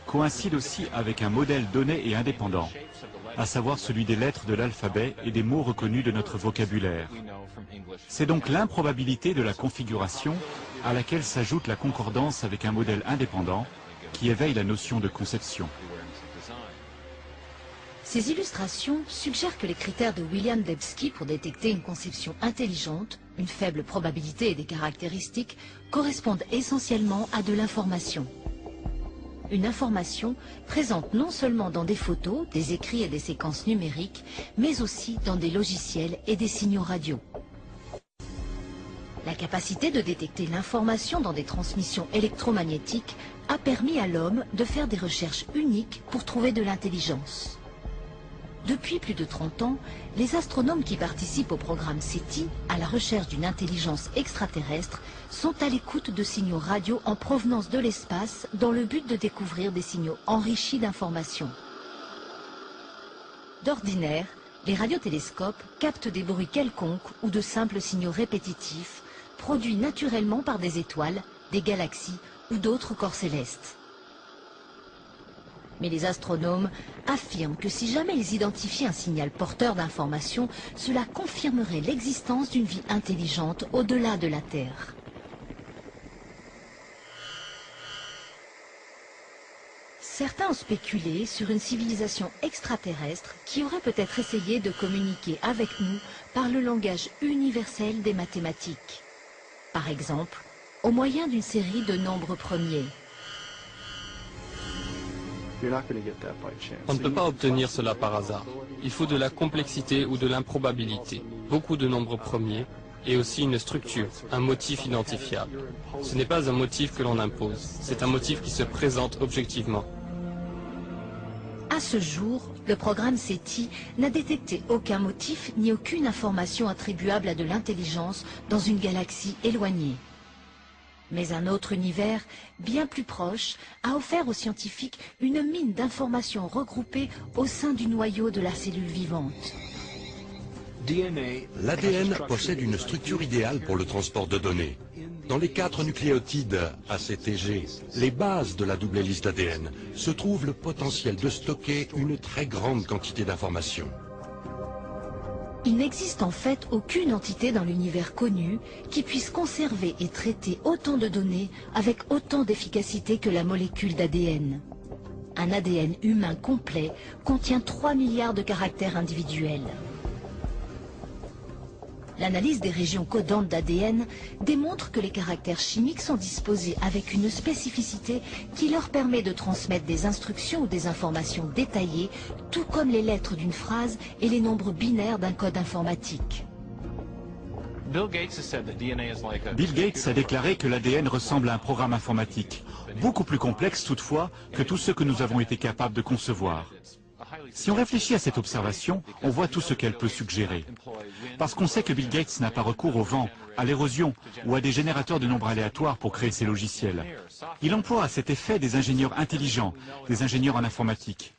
coïncide aussi avec un modèle donné et indépendant, à savoir celui des lettres de l'alphabet et des mots reconnus de notre vocabulaire. C'est donc l'improbabilité de la configuration à laquelle s'ajoute la concordance avec un modèle indépendant qui éveille la notion de conception. Ces illustrations suggèrent que les critères de William Dembski pour détecter une conception intelligente, une faible probabilité et des caractéristiques, correspondent essentiellement à de l'information. Une information présente non seulement dans des photos, des écrits et des séquences numériques, mais aussi dans des logiciels et des signaux radio. La capacité de détecter l'information dans des transmissions électromagnétiques a permis à l'homme de faire des recherches uniques pour trouver de l'intelligence. Depuis plus de 30 ans, les astronomes qui participent au programme SETI, à la recherche d'une intelligence extraterrestre, sont à l'écoute de signaux radio en provenance de l'espace dans le but de découvrir des signaux enrichis d'informations. D'ordinaire, les radiotélescopes captent des bruits quelconques ou de simples signaux répétitifs, produits naturellement par des étoiles, des galaxies ou d'autres corps célestes. Mais les astronomes affirment que si jamais ils identifiaient un signal porteur d'informations, cela confirmerait l'existence d'une vie intelligente au-delà de la Terre. Certains ont spéculé sur une civilisation extraterrestre qui aurait peut-être essayé de communiquer avec nous par le langage universel des mathématiques. Par exemple, au moyen d'une série de nombres premiers. On ne peut pas obtenir cela par hasard. Il faut de la complexité ou de l'improbabilité, beaucoup de nombres premiers, et aussi une structure, un motif identifiable. Ce n'est pas un motif que l'on impose, c'est un motif qui se présente objectivement. À ce jour, le programme SETI n'a détecté aucun motif ni aucune information attribuable à de l'intelligence dans une galaxie éloignée. Mais un autre univers, bien plus proche, a offert aux scientifiques une mine d'informations regroupées au sein du noyau de la cellule vivante. L'ADN possède une structure idéale pour le transport de données. Dans les 4 nucléotides ACTG, les bases de la double hélice d'ADN, se trouve le potentiel de stocker une très grande quantité d'informations. Il n'existe en fait aucune entité dans l'univers connu qui puisse conserver et traiter autant de données avec autant d'efficacité que la molécule d'ADN. Un ADN humain complet contient 3 milliards de caractères individuels. L'analyse des régions codantes d'ADN démontre que les caractères chimiques sont disposés avec une spécificité qui leur permet de transmettre des instructions ou des informations détaillées, tout comme les lettres d'une phrase et les nombres binaires d'un code informatique. Bill Gates a déclaré que l'ADN ressemble à un programme informatique, beaucoup plus complexe toutefois que tous ceux que nous avons été capables de concevoir. Si on réfléchit à cette observation, on voit tout ce qu'elle peut suggérer. Parce qu'on sait que Bill Gates n'a pas recours au vent, à l'érosion ou à des générateurs de nombres aléatoires pour créer ses logiciels. Il emploie à cet effet des ingénieurs intelligents, des ingénieurs en informatique.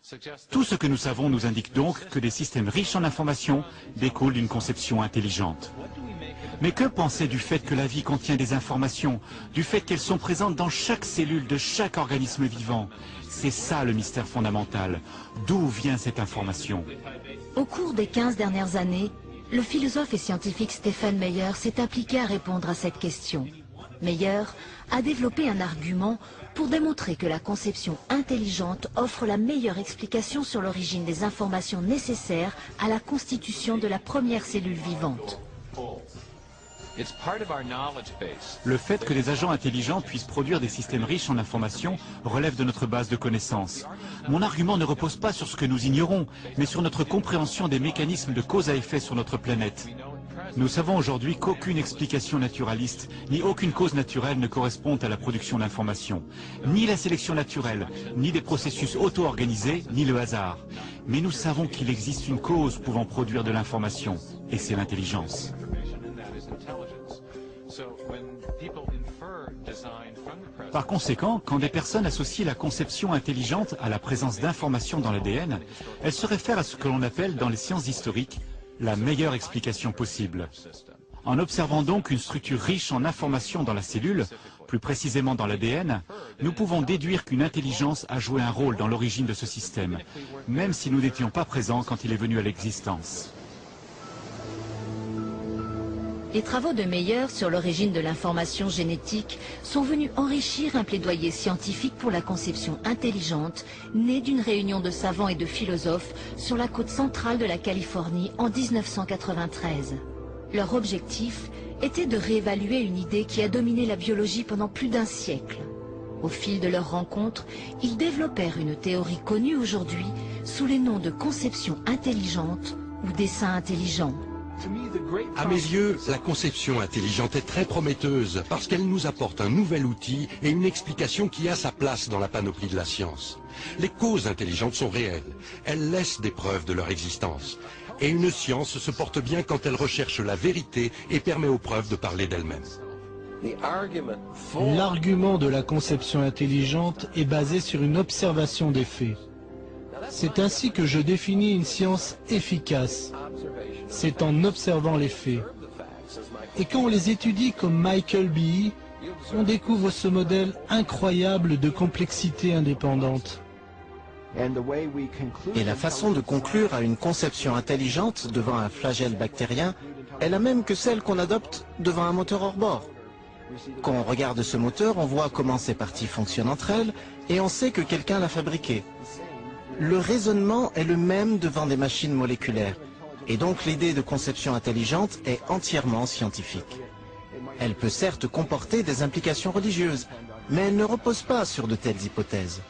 Tout ce que nous savons nous indique donc que des systèmes riches en informations découlent d'une conception intelligente. Mais que penser du fait que la vie contient des informations, du fait qu'elles sont présentes dans chaque cellule de chaque organisme vivant? C'est ça le mystère fondamental. D'où vient cette information? Au cours des 15 dernières années, le philosophe et scientifique Stephen Meyer s'est appliqué à répondre à cette question. Meyer a développé un argument pour démontrer que la conception intelligente offre la meilleure explication sur l'origine des informations nécessaires à la constitution de la première cellule vivante. Le fait que les agents intelligents puissent produire des systèmes riches en informations relève de notre base de connaissances. Mon argument ne repose pas sur ce que nous ignorons, mais sur notre compréhension des mécanismes de cause à effet sur notre planète. Nous savons aujourd'hui qu'aucune explication naturaliste, ni aucune cause naturelle ne correspondent à la production d'informations. Ni la sélection naturelle, ni des processus auto-organisés, ni le hasard. Mais nous savons qu'il existe une cause pouvant produire de l'information, et c'est l'intelligence. Par conséquent, quand des personnes associent la conception intelligente à la présence d'informations dans l'ADN, elles se réfèrent à ce que l'on appelle dans les sciences historiques la meilleure explication possible. En observant donc une structure riche en informations dans la cellule, plus précisément dans l'ADN, nous pouvons déduire qu'une intelligence a joué un rôle dans l'origine de ce système, même si nous n'étions pas présents quand il est venu à l'existence. Les travaux de Meyer sur l'origine de l'information génétique sont venus enrichir un plaidoyer scientifique pour la conception intelligente née d'une réunion de savants et de philosophes sur la côte centrale de la Californie en 1993. Leur objectif était de réévaluer une idée qui a dominé la biologie pendant plus d'1 siècle. Au fil de leurs rencontres, ils développèrent une théorie connue aujourd'hui sous les noms de conception intelligente ou dessin intelligent. À mes yeux, la conception intelligente est très prometteuse parce qu'elle nous apporte un nouvel outil et une explication qui a sa place dans la panoplie de la science. Les causes intelligentes sont réelles, elles laissent des preuves de leur existence. Et une science se porte bien quand elle recherche la vérité et permet aux preuves de parler d'elles-mêmes. L'argument de la conception intelligente est basé sur une observation des faits. C'est ainsi que je définis une science efficace. C'est en observant les faits. Et quand on les étudie comme Michael Behe, on découvre ce modèle incroyable de complexité indépendante. Et la façon de conclure à une conception intelligente devant un flagelle bactérien est la même que celle qu'on adopte devant un moteur hors bord. Quand on regarde ce moteur, on voit comment ces parties fonctionnent entre elles et on sait que quelqu'un l'a fabriqué. Le raisonnement est le même devant des machines moléculaires. Et donc l'idée de conception intelligente est entièrement scientifique. Elle peut certes comporter des implications religieuses, mais elle ne repose pas sur de telles hypothèses.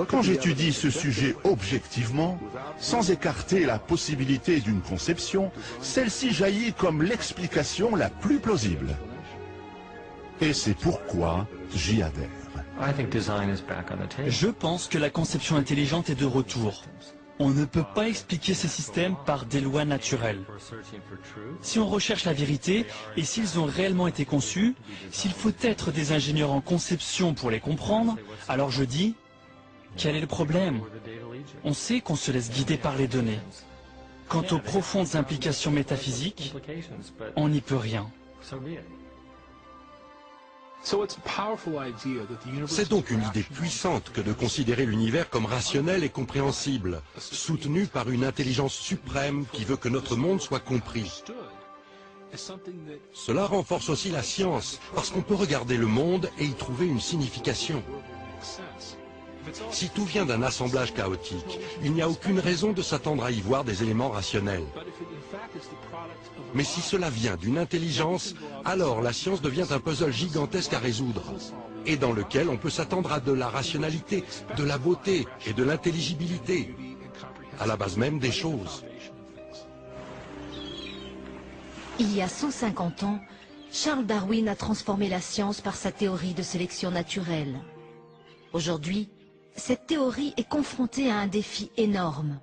Quand j'étudie ce sujet objectivement, sans écarter la possibilité d'une conception, celle-ci jaillit comme l'explication la plus plausible. Et c'est pourquoi j'y adhère. Je pense que la conception intelligente est de retour. On ne peut pas expliquer ces systèmes par des lois naturelles. Si on recherche la vérité, et s'ils ont réellement été conçus, s'il faut être des ingénieurs en conception pour les comprendre, alors je dis, quel est le problème? On sait qu'on se laisse guider par les données. Quant aux profondes implications métaphysiques, on n'y peut rien. C'est donc une idée puissante que de considérer l'univers comme rationnel et compréhensible, soutenu par une intelligence suprême qui veut que notre monde soit compris. Cela renforce aussi la science, parce qu'on peut regarder le monde et y trouver une signification. Si tout vient d'un assemblage chaotique, il n'y a aucune raison de s'attendre à y voir des éléments rationnels. Mais si cela vient d'une intelligence, alors la science devient un puzzle gigantesque à résoudre, et dans lequel on peut s'attendre à de la rationalité, de la beauté et de l'intelligibilité, à la base même des choses. Il y a 150 ans, Charles Darwin a transformé la science par sa théorie de sélection naturelle. Aujourd'hui, cette théorie est confrontée à un défi énorme.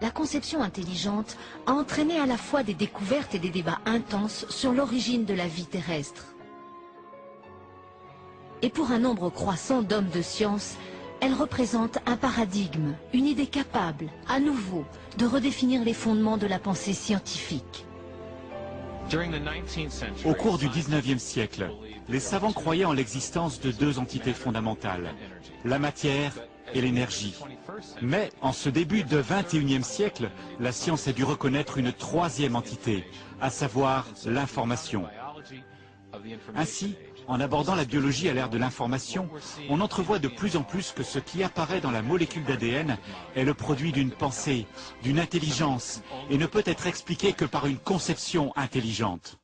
La conception intelligente a entraîné à la fois des découvertes et des débats intenses sur l'origine de la vie terrestre. Et pour un nombre croissant d'hommes de science, elle représente un paradigme, une idée capable, à nouveau, de redéfinir les fondements de la pensée scientifique. Au cours du 19e siècle, les savants croyaient en l'existence de 2 entités fondamentales, la matière et l'énergie. Mais en ce début de 21e siècle, la science a dû reconnaître une 3e entité, à savoir l'information. Ainsi, en abordant la biologie à l'ère de l'information, on entrevoit de plus en plus que ce qui apparaît dans la molécule d'ADN est le produit d'une pensée, d'une intelligence, et ne peut être expliqué que par une conception intelligente.